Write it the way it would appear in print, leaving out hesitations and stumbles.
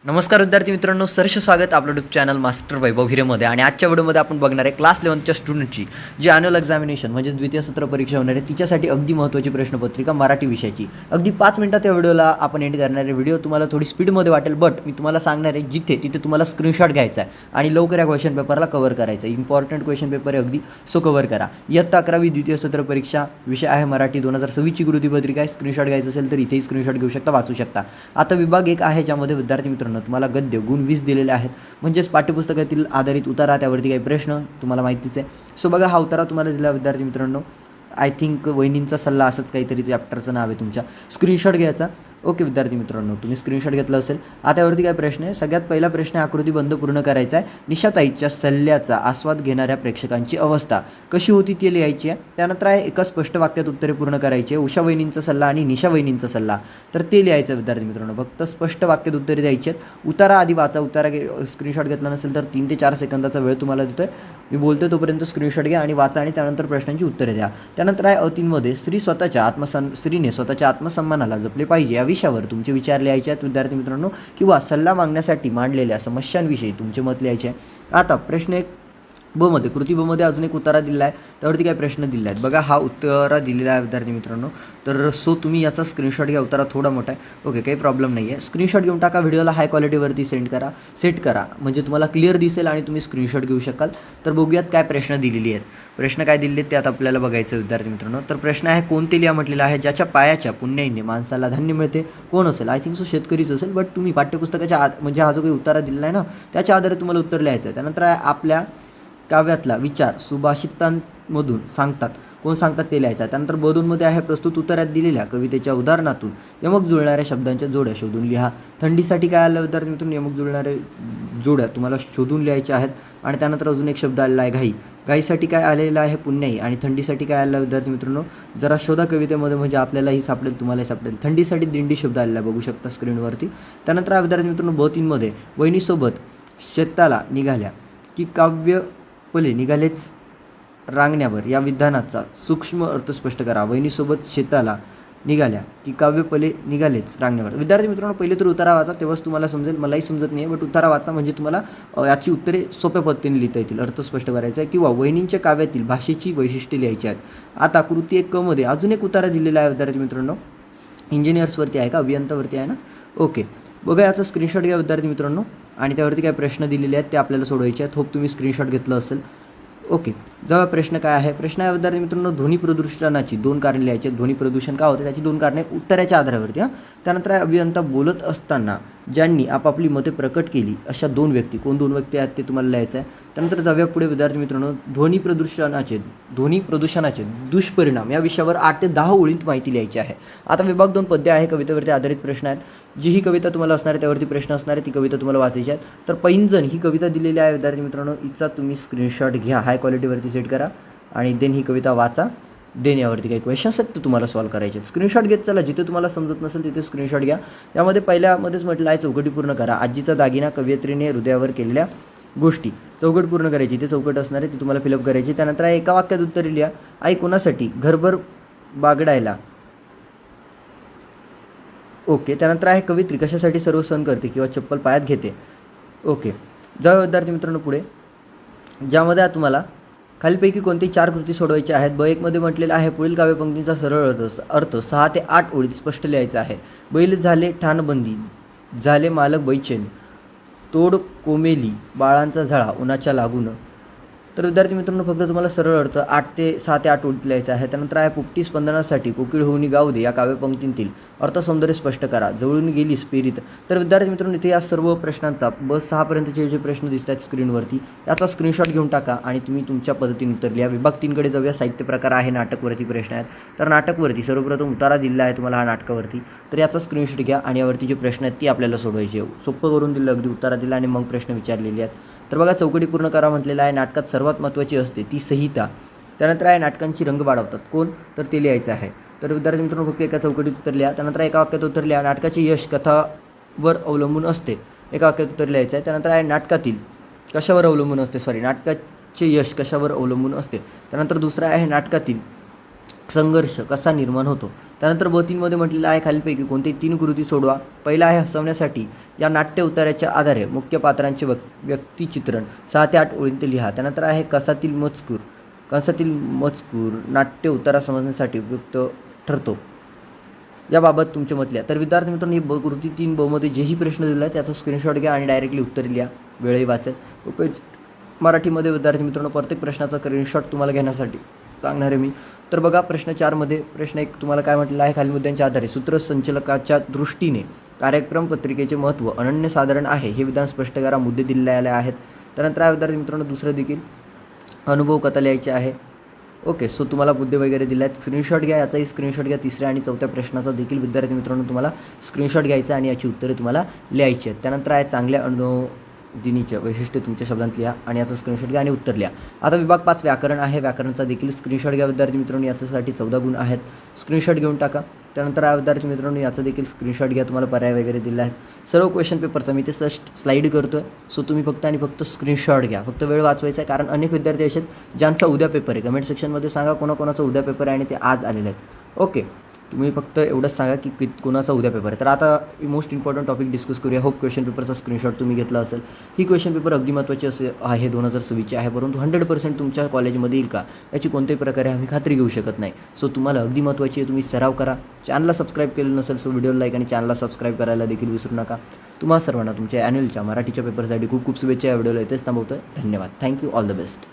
नमस्कार विद्यार्थी मित्रांनो, सहर्ष स्वागत आपलं यूट्यूब चॅनल मास्टर वैभव हिरेमध्ये. आणि आजच्या व्हिडिओमध्ये आपण बघणार आहे क्लास 11च्या स्टुडंटची जी ॲन्युअल एक्झामिनेशन म्हणजे द्वितीय सत्र परीक्षा होणार आहे तिच्यासाठी अगदी महत्त्वाची प्रश्नपत्रिका मराठी विषयाची. अगदी 5 मिनिटात या व्हिडिओला आपण एंड करणार आहे. व्हिडिओ तुम्हाला थोडी स्पीडमध्ये वाटेल, बट मी तुम्हाला सांगणार आहे तिथे तुम्हाला स्क्रीनशॉट घ्यायचा आहे आणि लवकर या क्वेश्चन पेपरला कव्हर करायचं आहे. इम्पॉर्टंट क्वेश्चन पेपर आहे, अगदी सो कव्हर करा. इयत्ता 11वी द्वितीय सत्र परीक्षा, विषय आहे मराठी. 2026ची कृतीपत्रिका आहे. स्क्रीनशॉट घ्यायचं असेल तर इथेही स्क्रीनशॉट घेऊ शकता, वाचू शकता. आता विभाग 1 आहे ज्यामध्ये विद्यार्थी मित्रांनो तुम्हाला गद्य गुण 20 दिलेले आहेत, म्हणजेच पाठ्यपुस्तकातील आधारित उतारा, त्यावरती काही प्रश्न तुम्हाला माहितीच आहे. सो बघा, हा उतारा तुम्हाला दिला विद्यार्थी मित्रांनो. आय थिंक वहिनींचा सल्ला असंच काहीतरी चॅप्टरचं नाव आहे तुमच्या. स्क्रीनशॉट घ्यायचा. ओके विद्यार्थी मित्रांनो, तुम्ही स्क्रीनशॉट घेतलं असेल. आता यावरती काय प्रश्न आहे? सगळ्यात पहिला प्रश्न आहे, आकृतीबंध पूर्ण करायचा आहे. निशाताईच्या सल्ल्याचा आस्वाद घेणाऱ्या प्रेक्षकांची अवस्था कशी होती ते लिहायची आहे. त्यानंतर आहे एका स्पष्ट वाक्यात उत्तरे पूर्ण करायची आहे. उषा वहिनींचा सल्ला आणि निशा वहिनींचा सल्ला, तर ते लिहायचं विद्यार्थी मित्रांनो. फक्त स्पष्ट वाक्यात उत्तरे द्यायची आहेत. उतारा आधी वाचा. उतारा स्क्रीनशॉट घेतला नसेल तर 3 ते 4 सेकंदाचा वेळ तुम्हाला देतोय. मी बोलतोय तोपर्यंत स्क्रीनशॉट घ्या आणि वाचा आणि त्यानंतर प्रश्नांची उत्तरे द्या. त्यानंतर आहे अ3मध्ये स्त्रीने स्वतःच्या आत्मसन्मानाला जपले पाहिजे या विषयावर तुमचे विचार लिहायचे आहेत विद्यार्थी मित्रांनो, किंवा सल्ला मागण्यासाठी मांडलेल्या समस्यांविषयी तुमचे मत लिहायचे आहे. आता प्रश्न 1 ब मध्ये, कृती ब मध्ये अजून एक उतारा दिला आहे, त्यावरती काय प्रश्न दिले आहेत बघा. हा उत्तरा दिलेला आहे विद्यार्थी मित्रांनो. तर तुम्ही याचा स्क्रीनशॉट घ्या. उत्तरा थोडा मोठा आहे. ओके, काही प्रॉब्लेम नाही आहे. स्क्रीनशॉट घेऊन टाका. व्हिडिओला हाय क्वालिटीवरती सेट करा म्हणजे तुम्हाला क्लिअर दिसेल आणि तुम्ही स्क्रीनशॉट घेऊ शकाल. तर बघूयात काय प्रश्न दिलेली आहेत. प्रश्न काय दिले आहेत ते आता आपल्याला बघायचं विद्यार्थी मित्रांनो. तर प्रश्न आहे, कोणते लिहा म्हटलेलं आहे. ज्याच्या पायाच्या पुण्याईने माणसाला धान्य मिळते. कोण असेल? आय थिंक सो शेतकरीच असेल, बट तुम्ही पाठ्यपुस्तकाच्या म्हणजे हा जो काही उत्तरा दिलेला आहे ना त्याच्या आधारे तुम्हाला उत्तर लिहायचं आहे. त्यानंतर आपल्या काव्यातला विचार सुभाषितांमधून सांगतात. कोण सांगतात ते लिहायचं आहे. त्यानंतर ब2मध्ये आहे, प्रस्तुत उत्तरात दिलेल्या कवितेच्या उदाहरणातून यमक जुळणाऱ्या शब्दांच्या जोड्या शोधून लिहा. थंडीसाठी काय आलं विद्यार्थी मित्रांनो? यमक जुळणाऱ्या जोड्या तुम्हाला शोधून लिहायच्या आहेत. आणि त्यानंतर अजून एक शब्द आलेला आहे, घाईसाठी काय आलेला आहे? पुण्याई. आणि थंडीसाठी काय आलेला विद्यार्थी मित्रांनो? जरा शोधा कवितेमध्ये, म्हणजे आपल्यालाही सापडेल, तुम्हालाही सापडेल. थंडीसाठी दिंडी शब्द आलेला आहे, बघू शकता स्क्रीनवरती. त्यानंतर विद्यार्थी मित्रांनो ब3मध्ये, वहिनीसोबत शेताला निघाल्या की काव्य पले निघालेच रांगण्यावर या विधानाचा सूक्ष्म अर्थ स्पष्ट करा. वहिनीसोबत शेताला निघाल्या की काव्य पले निघालेच रांगण्यावर. विद्यार्थी मित्रांनो, पहिले तर उतारा वाचा, तेव्हाच तुम्हाला समजेल. मलाही समजत नाही आहे, बट उतारा वाचा म्हणजे तुम्हाला याची उत्तरे सोप्या पद्धतीने लिहिता येतील. अर्थ स्पष्ट करायचा आहे. किंवा वहिनींच्या काव्यातील भाषेची वैशिष्ट्ये लिहायची आहेत. आता कृती 1 क मध्ये अजून एक उतारा दिलेला आहे विद्यार्थी मित्रांनो. इंजिनियर्सवरती आहे का, अभियंतावरती आहे ना? ओके, बघा याचा स्क्रीनशॉट घ्या विद्यार्थी मित्रांनो. आणि त्यावरती काय प्रश्न दिलेले आहेत ते आपल्याला सोडवायचे आहेत. होप तुम्ही स्क्रीनशॉट घेतलं असेल. ओके, जेव्हा प्रश्न काय आहे? प्रश्न आहे विद्यार्थी मित्रांनो, ध्वनी प्रदूषणाची 2 कारणे लिहायची. ध्वनी प्रदूषण का होते त्याची 2 कारणे उत्तराच्या आधारावरती. त्यानंतर अभियंता बोलत असताना ज्यांनी आपापली मते प्रकट केली अशा 2 व्यक्ती. कोण 2 व्यक्ती आहेत ते तुम्हाला लिहायचं आहे. त्यानंतर जाऊया पुढे विद्यार्थी मित्रांनो, ध्वनी प्रदूषणाचे दुष्परिणाम या विषयावर 8 ते 10 ओळीत माहिती लिहायची आहे. आता विभाग 2 पद्य आहे, कवितेवरती आधारित प्रश्न आहेत. जी ही कविता तुम्हाला असणार आहे त्यावरती प्रश्न असणार आहे, ती कविता तुम्हाला वाचायची आहे. तर पैंजण ही कविता दिलेली आहे विद्यार्थी मित्रांनो. हिचा तुम्ही स्क्रीनशॉट घ्या, हाय क्वालिटीवरती सेट करा आणि देन ही कविता वाचा. देन यावरती काही क्वेश्चन्स आहेत ते तुम्हाला सॉल्व करायचे आहेत. स्क्रीनशॉट घेत चला, जिथे तुम्हाला समजत नसेल तिथे स्क्रीनशॉट घ्या. यामध्ये पहिल्यामध्येच म्हटलं आहे, चौकटी पूर्ण करा. आजीचा दागिना, कवयित्रीने हृदयावर केलेल्या गोष्टी. चौकट पूर्ण करायची, ते चौकट असणार आहे ती तुम्हाला फिलअप करायची. त्यानंतर एका वाक्यात उत्तरे लिहा. आई कोणासाठी घरभर बागडायला. ओके, त्यानंतर आहे, कवयित्री कशासाठी सर्व सहन करते किंवा चप्पल पायात घेते. ओके, जाऊया विद्यार्थी मित्रांनो पुढे, ज्यामध्ये तुम्हाला खालीलपैकी कोणती 4 कृती सोडवायची आहेत. ब1 मध्ये म्हटलेलं आहे, पुढील काव्यपंक्तींचा सरळ अर्थ 6 ते 8 ओळीत स्पष्ट लिहायचा आहे. बैल झाले ठाणबंदी, झाले मालक बैचेन, तोड कोमेली बाळांचा झळा उन्हाच्या लागून. तर विद्यार्थी मित्रांनो, फक्त तुम्हाला सरळ अर्थ 6 ते 8 ओळीत लिहायचा आहे. त्यानंतर आहे, पोपटी स्पंदनासाठी कोकिळ होऊनी गाऊ दे या काव्यपंक्तींतील अर्थसौंदर्य स्पष्ट करा. जवळून गेलीस पेरीत. तर विद्यार्थी मित्रांनो, इथे या सर्व प्रश्नांचा बस 6 पर्यंतचे जे प्रश्न दिसत आहेत स्क्रीनवरती, याचा स्क्रीनशॉट घेऊन टाका आणि तुम्ही तुमच्या पद्धतीने उत्तर लिहा. विभाग 3कडे जाऊया. साहित्य प्रकार आहे, नाटकवरती प्रश्न आहेत. तर नाटकवरती सर्वप्रथम उतारा दिलेला आहे तुम्हाला हा नाटकावरती, तर याचा स्क्रीनशॉट घ्या आणि यावरती जे प्रश्न आहेत ती आपल्याला सोडवायचे. सोपं करून दिलं, अगदी उतारा दिला आणि मग प्रश्न विचारलेले आहेत. तर बघा, चौकटी पूर्ण करा म्हटलेलं आहे. नाटकात सर्वात महत्त्वाची असते ती संहिता. त्यानंतर आहे, नाटकांची रंग वाढवतात कोण, तर ते लिहायचं आहे. तर विद्यार्थी मित्रांनो, फक्त एका चौकटीत उत्तर लिहा. त्यानंतर एका वाक्यात उत्तर लिहा. नाटकाचे यश कथावर अवलंबून असते. एका वाक्यात उत्तर लिहायचं आहे. त्यानंतर आहे, नाटकातील कशावर अवलंबून असते, नाटकाचे यश कशावर अवलंबून असते. त्यानंतर दुसरा आहे, नाटकातील संघर्ष कसा निर्माण होतो. त्यानंतर ब 3मध्ये म्हटलेलं आहे खालीलपैकी कोणते 3 कृती सोडवा. पहिला आहे हसवण्यासाठी. या नाट्य उतार्याच्या आधारे मुख्य पात्रांचे व्यक्तिचित्रण 6 ते 8 ओळींत लिहा. त्यानंतर आहे कंसातील मजकूर नाट्य उतारा समजण्यासाठी उपयुक्त ठरतो. याबाबत तुमचे मत लिहा. तर विद्यार्थी मित्रांनो, ही कृती 3 मध्ये जेही प्रश्न दिला आहे त्याचा स्क्रीनशॉट घ्या आणि डायरेक्टली उत्तर लिहा. वेळही वाचेल. मराठीमध्ये विद्यार्थी मित्रांनो प्रत्येक प्रश्नाचा स्क्रीनशॉट तुम्हाला घेण्यासाठी सांगणार आहे मी. तर बघा, प्रश्न 4मध्ये प्रश्न 1 तुम्हाला काय म्हटलेलं आहे, खालील मुद्द्यांच्या आधारे सूत्रसंचालकाच्या दृष्टीने कार्यक्रम पत्रिकेचे महत्त्व अनन्यसाधारण आहे हे विधान स्पष्ट करा. मुद्दे दिलेले आहेत. त्यानंतर आहे विद्यार्थी मित्रांनो दुसरं देखील अनुभव कथा लिहायची आहे. ओके, सो तुम्हाला मुद्दे वगैरे दिले आहेत. स्क्रीनशॉट घ्या, याचाही स्क्रीनशॉट घ्या. तिसऱ्या आणि चौथ्या प्रश्नाचा देखील विद्यार्थी मित्रांनो तुम्हाला स्क्रीनशॉट घ्यायचा आणि याची उत्तरे तुम्हाला लिहायची आहेत. त्यानंतर आहे चांगल्या अनुभवदिनीचे वैशिष्ट्य तुमच्या शब्दांत लिहा आणि याचा स्क्रीनशॉट घ्या आणि उत्तर लिहा. आता विभाग 5 व्याकरण आहे. व्याकरणचा देखील स्क्रीनशॉट घ्या विद्यार्थी मित्रांनो. याच्यासाठी 14 गुण आहेत. स्क्रीनशॉट घेऊन टाका. त्यानंतर आहे विद्यार्थी मित्रांनो याचा देखील स्क्रीनशॉट घ्या. तुम्हाला पर्याय वगैरे दिले आहेत. सर्व क्वेश्चन पेपरचा मी ते स्लाईड करतो आहे. सो तुम्ही फक्त आणि फक्त स्क्रीनशॉट घ्या. फक्त वेळ वाचवायचा आहे, कारण अनेक विद्यार्थी असे आहेत ज्यांचा उद्या पेपर आहे. कमेंट सेक्शनमध्ये सांगा कोणाकोणाचा उद्या पेपर आहे आणि ते आज आलेले आहेत. ओके, तुम्ही फक्त एवढंच सांगा की कोणाचा उद्या पेपर आहे. तर आता मोस्ट इम्पॉर्टंट टॉपिक डिस्कस करूया. होप क्वेश्चन पेपरचा स्क्रीनशॉट तुम्ही घेतला असेल. ही क्वेश्चन पेपर अगदी महत्त्वाची आहे 2026ची आहे, परंतु 100% तुमच्या कॉलेजमध्ये येईल का याची कोणत्याही प्रकारे आम्ही खात्री घेऊ शकत नाही. सो तुम्हाला अगदी महत्त्वाची आहे, तुम्ही सराव करा. चॅनलला सबस्क्राईब केलं नसेल सो व्हिडिओला लाईक आणि चॅनलला सबस्क्राईब करायला देखील विसरू नका. तुम्हा सर्वांना तुमच्या ॲन्युअलच्या मराठीच्या पेपरसाठी खूप खूप शुभेच्छा. या व्हिडिओला इथेच थांबवतोय. धन्यवाद. थँक्यू. All the best.